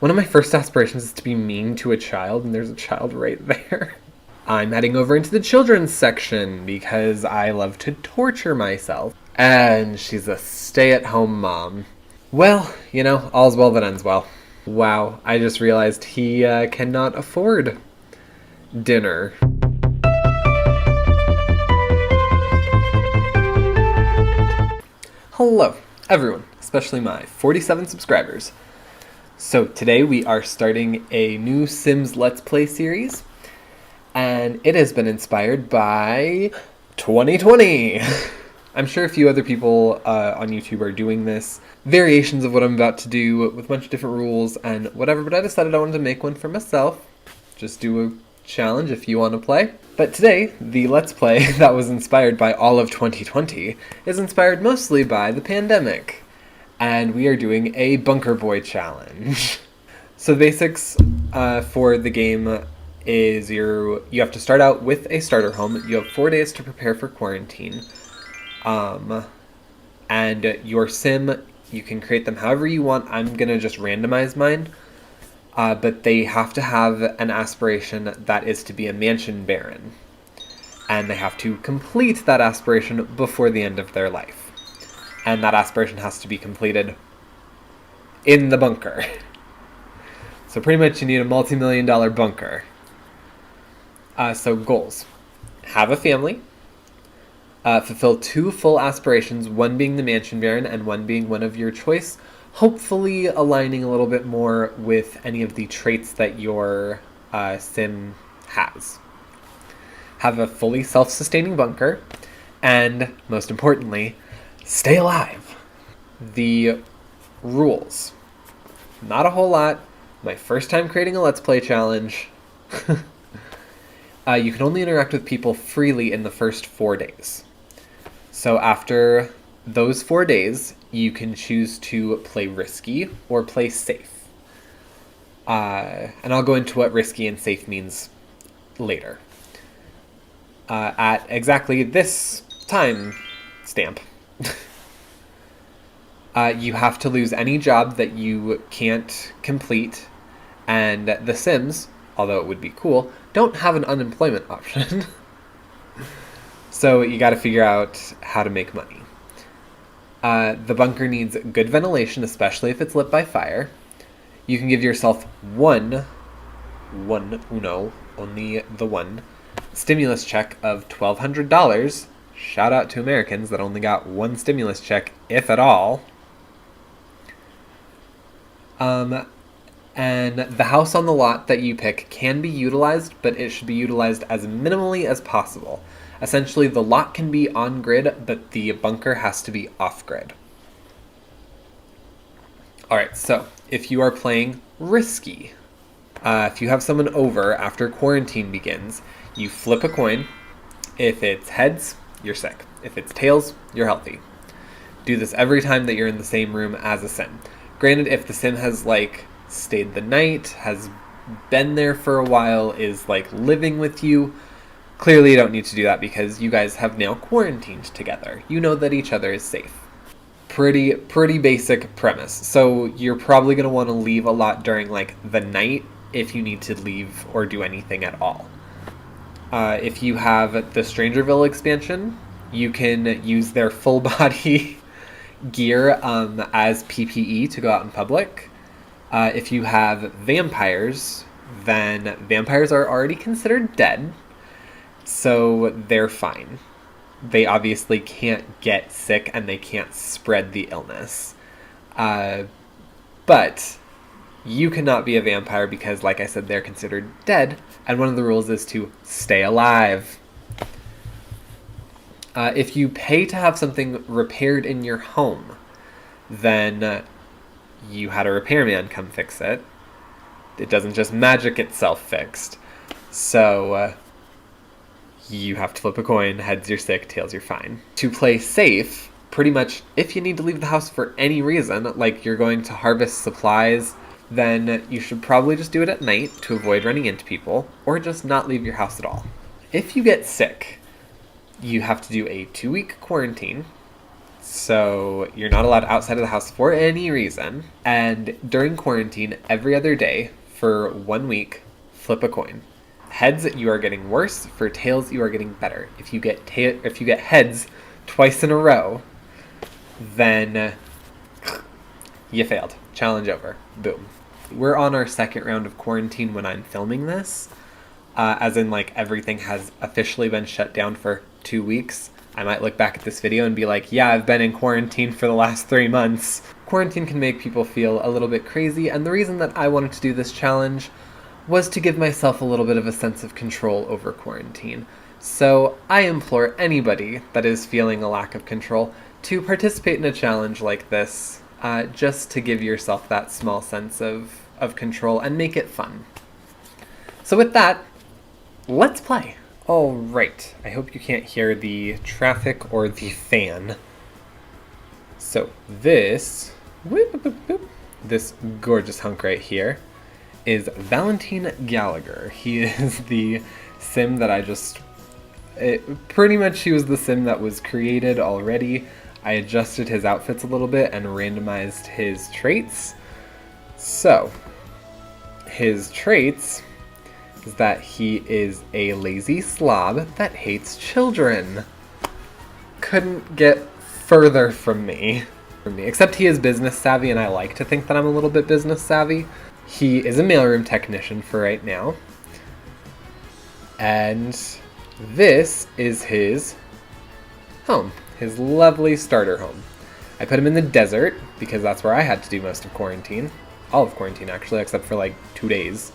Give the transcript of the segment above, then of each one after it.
One of my first aspirations is to be mean to a child, and there's a child right there. I'm heading over into the children's section because I love to torture myself. And she's a stay-at-home mom. Well, all's well that ends well. Wow, I just realized he cannot afford dinner. Hello, everyone, especially my 47 subscribers. So today we are starting a new Sims Let's Play series, and it has been inspired by 2020. I'm sure a few other people on YouTube are doing this, variations of what I'm about to do with a bunch of different rules and whatever, but I decided I wanted to make one for myself. Just do a challenge if you want to play. But today, the Let's Play that was inspired by all of 2020 is inspired mostly by the pandemic. And we are doing a Bunker Boy challenge. So the basics for the game is you have to start out with a starter home. You have 4 days to prepare for quarantine. And your sim, you can create them however you want. I'm going to just randomize mine. But they have to have an aspiration that is to be a mansion baron. And they have to complete that aspiration before the end of their life. And that aspiration has to be completed in the bunker. So pretty much you need a multi-million-dollar bunker. So goals. Have a family. Fulfill 2 full aspirations, one being the mansion baron and one being one of your choice, hopefully aligning a little bit more with any of the traits that your sim has. Have a fully self-sustaining bunker, and most importantly, stay alive. The rules. Not a whole lot. My first time creating a Let's Play challenge. You can only interact with people freely in the first 4 days. So after those 4 days, you can choose to play risky or play safe. And I'll go into what risky and safe means later. At exactly this time stamp, you have to lose any job that you can't complete, and the Sims, although it would be cool, don't have an unemployment option. So you gotta figure out how to make money. The bunker needs good ventilation, especially if it's lit by fire. You can give yourself only the one, stimulus check of $1,200. Shout out to Americans that only got one stimulus check, if at all. And the house on the lot that you pick can be utilized, but it should be utilized as minimally as possible. Essentially, the lot can be on-grid, but the bunker has to be off-grid. Alright, so if you are playing risky, if you have someone over after quarantine begins, you flip a coin. If it's heads, you're sick. If it's tails, you're healthy. Do this every time that you're in the same room as a sim. Granted, if the sim has, stayed the night, has been there for a while, is, living with you, clearly you don't need to do that because you guys have now quarantined together. You know that each other is safe. Pretty basic premise. So you're probably going to want to leave a lot during, the night if you need to leave or do anything at all. If you have the Strangerville expansion, you can use their full body gear as PPE to go out in public. If you have vampires, then vampires are already considered dead, so they're fine. They obviously can't get sick and they can't spread the illness. But you cannot be a vampire because, like I said, they're considered dead, and one of the rules is to stay alive. If you pay to have something repaired in your home, then you had a repairman come fix it. It doesn't just magic itself fixed. So you have to flip a coin. Heads, you're sick. Tails, you're fine. To play safe, pretty much if you need to leave the house for any reason, like you're going to harvest supplies, then you should probably just do it at night to avoid running into people, or just not leave your house at all. If you get sick, you have to do a 2-week quarantine. So you're not allowed outside of the house for any reason. And during quarantine, every other day for 1 week, flip a coin. Heads, you are getting worse. For tails, you are getting better. If you get heads twice in a row, then you failed. Challenge over. Boom. We're on our second round of quarantine when I'm filming this. As in, like, everything has officially been shut down for 2 weeks. I might look back at this video and be like, yeah, I've been in quarantine for the last 3 months. Quarantine can make people feel a little bit crazy, and the reason that I wanted to do this challenge was to give myself a little bit of a sense of control over quarantine. So I implore anybody that is feeling a lack of control to participate in a challenge like this, just to give yourself that small sense of control and make it fun. So with that, let's play. All right, I hope you can't hear the traffic or the fan. So this gorgeous hunk right here is Valentine Gallagher. He is the sim that pretty much he was the sim that was created already. I adjusted his outfits a little bit and randomized his traits. So, his traits is that he is a lazy slob that hates children. Couldn't get further from me. Except he is business savvy, and I like to think that I'm a little bit business savvy. He is a mailroom technician for right now. And this is his home. His lovely starter home. I put him in the desert because that's where I had to do most of quarantine. All of quarantine, actually, except for like 2 days.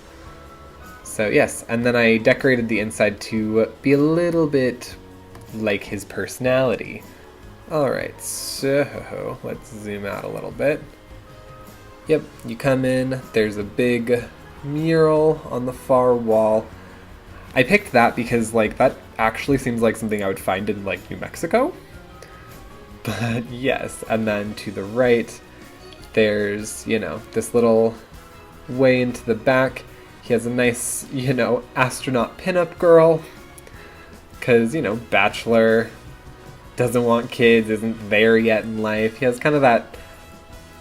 So yes, and then I decorated the inside to be a little bit like his personality. Alright, so let's zoom out a little bit. Yep, you come in, there's a big mural on the far wall. I picked that because, like, that actually seems like something I would find in, like, New Mexico. But yes, and then to the right, there's, you know, this little way into the back. He has a nice, you know, astronaut pinup girl. Because, you know, bachelor, doesn't want kids, isn't there yet in life. He has kind of that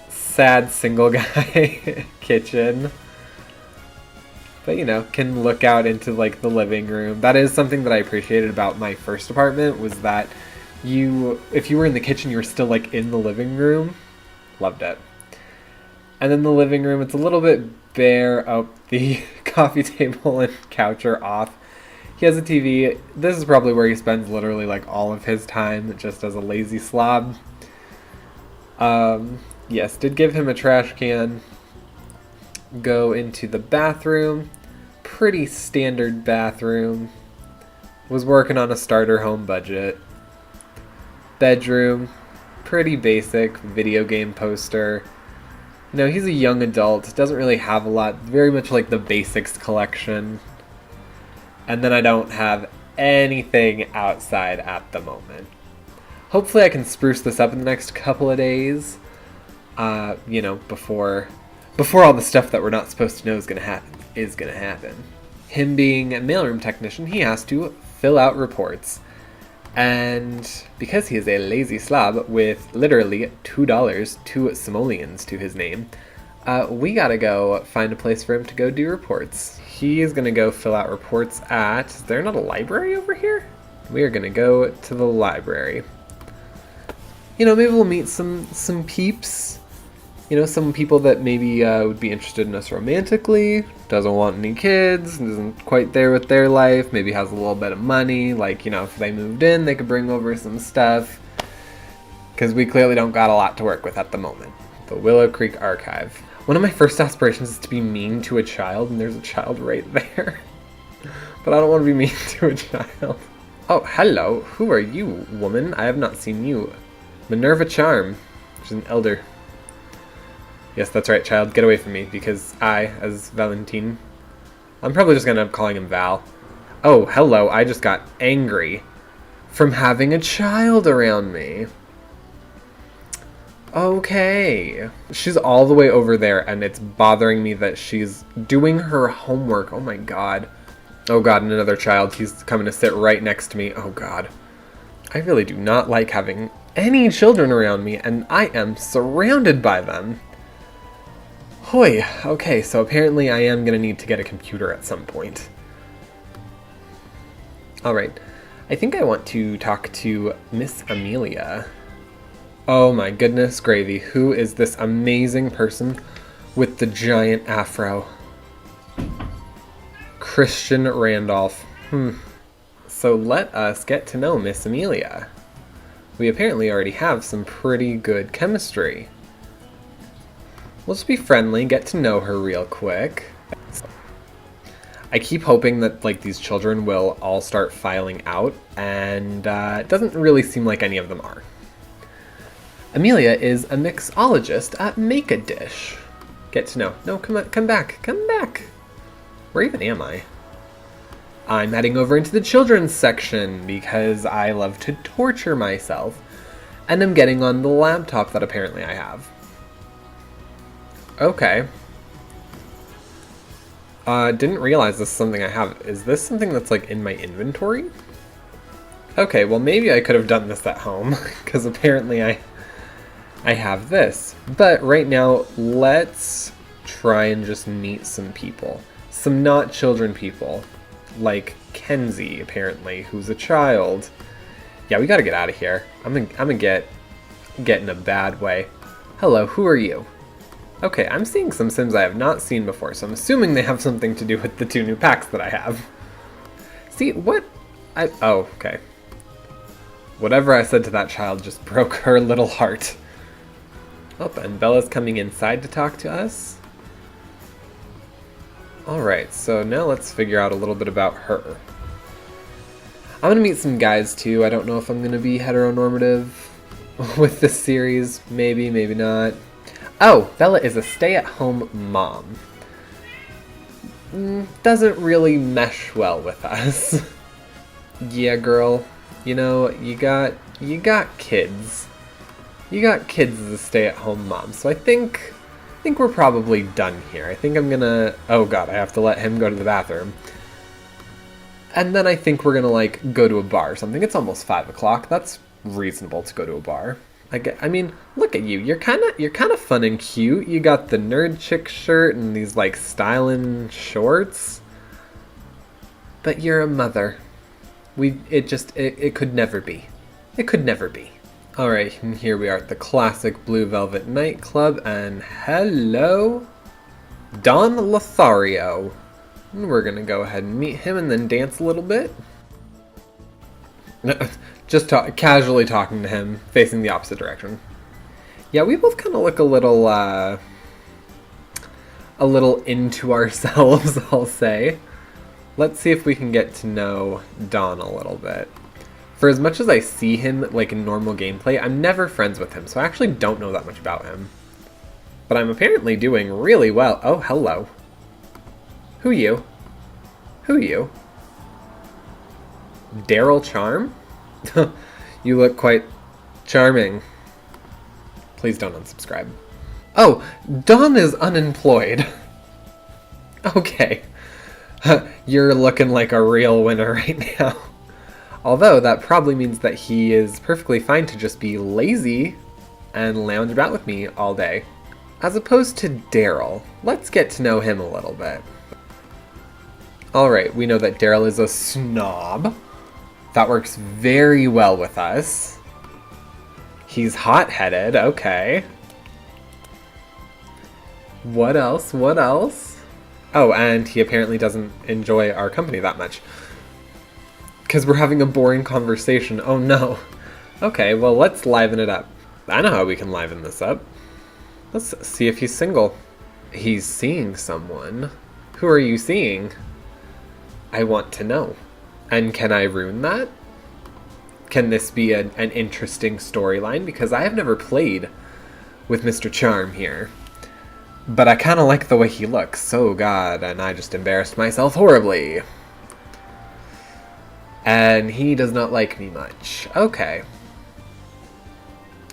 sad single guy kitchen. But, you know, can look out into, like, the living room. That is something that I appreciated about my first apartment, was that if you were in the kitchen, you were still, like, in the living room. Loved it. And then the living room, it's a little bit bare. Oh, the coffee table and couch are off. He has a TV. This is probably where he spends literally, like, all of his time, just as a lazy slob. Yes, did give him a trash can. Go into the bathroom. Pretty standard bathroom. Was working on a starter home budget. Bedroom. Pretty basic. Video game poster. You know, he's a young adult. Doesn't really have a lot. Very much like the basics collection. And then I don't have anything outside at the moment. Hopefully I can spruce this up in the next couple of days. You know, before all the stuff that we're not supposed to know is gonna happen. Him being a mailroom technician, he has to fill out reports. And because he is a lazy slob with literally $2, 2 simoleons to his name, we gotta go find a place for him to go do reports. He is gonna go fill out reports at... Is there not a library over here? We are gonna go to the library. You know, maybe we'll meet some peeps. You know, some people that maybe would be interested in us romantically. Doesn't want any kids. Isn't quite there with their life. Maybe has a little bit of money. Like, you know, if they moved in, they could bring over some stuff. Because we clearly don't got a lot to work with at the moment. The Willow Creek Archive. One of my first aspirations is to be mean to a child, and there's a child right there. But I don't want to be mean to a child. Oh, hello. Who are you, woman? I have not seen you. Minerva Charm. She's an elder. Yes, that's right, child. Get away from me, because I, as Valentine... I'm probably just gonna end up calling him Val. Oh, hello. I just got angry from having a child around me. Okay. She's all the way over there, and it's bothering me that she's doing her homework. Oh my god. Oh god, and another child. He's coming to sit right next to me. Oh god. I really do not like having any children around me, and I am surrounded by them. Hoy, okay, so apparently I am gonna need to get a computer at some point. Alright, I think I want to talk to Miss Amelia. Oh my goodness gravy, who is this amazing person with the giant afro? Christian Randolph. So let us get to know Miss Amelia. We apparently already have some pretty good chemistry. We'll just be friendly, get to know her real quick. I keep hoping that like these children will all start filing out, and it doesn't really seem like any of them are. Amelia is a mixologist at Make-A-Dish. Get to know. No, come back. Where even am I? I'm heading over into the children's section because I love to torture myself, and I'm getting on the laptop that apparently I have. Okay. Didn't realize this is something I have. Is this something that's like in my inventory? Okay, well maybe I could have done this at home, because apparently I have this. But right now, let's try and just meet some people. Some not children people. Like Kenzie, apparently, who's a child. Yeah, we gotta get out of here. I'm gonna get in a bad way. Hello, who are you? Okay, I'm seeing some Sims I have not seen before, so I'm assuming they have something to do with the 2 new packs that I have. See, what? Oh, okay. Whatever I said to that child just broke her little heart. Oh, and Bella's coming inside to talk to us. Alright, so now let's figure out a little bit about her. I'm gonna meet some guys too. I don't know if I'm gonna be heteronormative with this series. Maybe, maybe not. Oh, Bella is a stay-at-home mom. Doesn't really mesh well with us. Yeah, girl. You know, you got kids. You got kids as a stay-at-home mom, so I think we're probably done here. I think I'm gonna... Oh god, I have to let him go to the bathroom. And then I think we're gonna, like, go to a bar or something. It's almost 5 o'clock. That's reasonable to go to a bar. I mean, look at you. You're kind of fun and cute. You got the nerd chick shirt and these, like, styling shorts. But you're a mother. It could never be. It could never be. Alright, and here we are at the classic Blue Velvet nightclub, and hello, Don Lothario. And we're gonna go ahead and meet him and then dance a little bit. Just casually talking to him, facing the opposite direction. Yeah, we both kind of look a little into ourselves, I'll say. Let's see if we can get to know Don a little bit. For as much as I see him, like, in normal gameplay, I'm never friends with him, so I actually don't know that much about him. But I'm apparently doing really well. Oh, hello. Who you? Who you? Daryl Charm? You look quite charming. Please don't unsubscribe. Oh, Don is unemployed. Okay. You're looking like a real winner right now. Although, that probably means that he is perfectly fine to just be lazy and lounge about with me all day. As opposed to Daryl. Let's get to know him a little bit. Alright, we know that Daryl is a snob. That works very well with us. He's hot-headed, okay. What else? What else? Oh, and he apparently doesn't enjoy our company that much. Because we're having a boring conversation. Oh no. Okay, well let's liven it up. I know how we can liven this up. Let's see if he's single. He's seeing someone. Who are you seeing? I want to know. And can I ruin that? Can this be an interesting storyline? Because I have never played with Mr. Charm here. But I kind of like the way he looks. Oh god, and I just embarrassed myself horribly. And he does not like me much. Okay.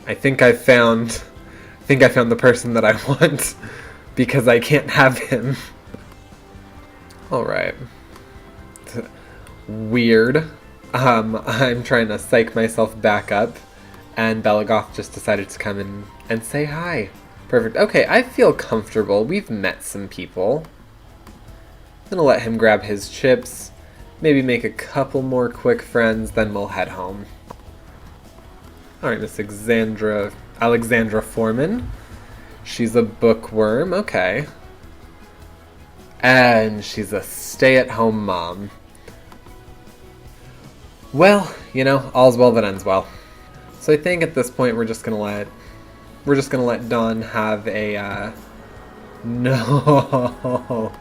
I think I found the person that I want, because I can't have him. Alright. Weird. I'm trying to psych myself back up And Belagoth just decided to come in and say hi. Perfect. Okay, I feel comfortable. We've met some people. I'm gonna let him grab his chips, maybe make a couple more quick friends, then we'll head home. Alright, Miss Alexandra Foreman. She's a bookworm, okay. And she's a stay-at-home mom. Well, you know, all's well that ends well. So I think at this point we're just gonna let Dawn have a no.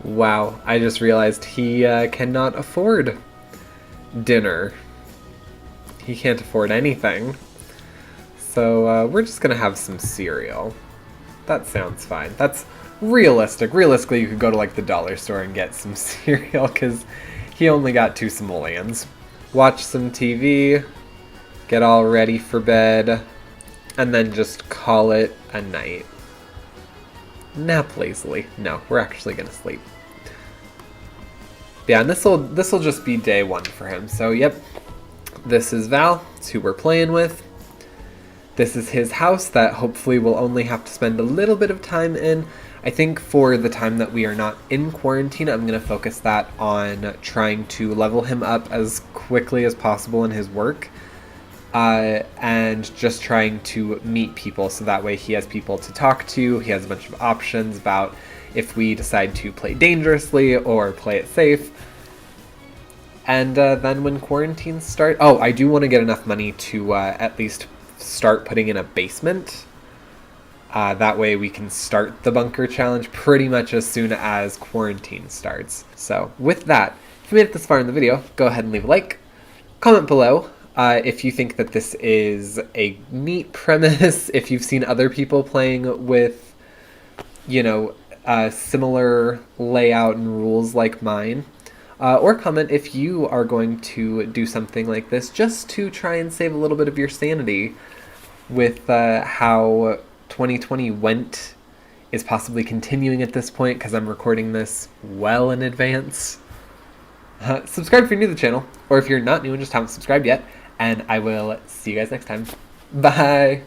Wow, I just realized he cannot afford dinner. He can't afford anything. So we're just gonna have some cereal. That sounds fine. That's realistic. Realistically, you could go to like the dollar store and get some cereal because he only got 2 simoleons. Watch some TV, get all ready for bed, and then just call it a night. Nap lazily. No, we're actually gonna sleep. Yeah, and this'll just be day 1 for him. So yep, this is Val. It's who we're playing with. This is his house that hopefully we'll only have to spend a little bit of time in. I think for the time that we are not in quarantine, I'm going to focus that on trying to level him up as quickly as possible in his work. And just trying to meet people so that way he has people to talk to. He has a bunch of options about if we decide to play dangerously or play it safe. And then when quarantine starts... Oh, I do want to get enough money to at least start putting in a basement. That way we can start the bunker challenge pretty much as soon as quarantine starts. So with that, if you made it this far in the video, go ahead and leave a like. Comment below if you think that this is a neat premise, if you've seen other people playing with, you know, similar layout and rules like mine. Or comment if you are going to do something like this just to try and save a little bit of your sanity with how 2020 went, is possibly continuing at this point because I'm recording this well in advance. Subscribe if you're new to the channel, or if you're not new and just haven't subscribed yet, and I will see you guys next time. Bye!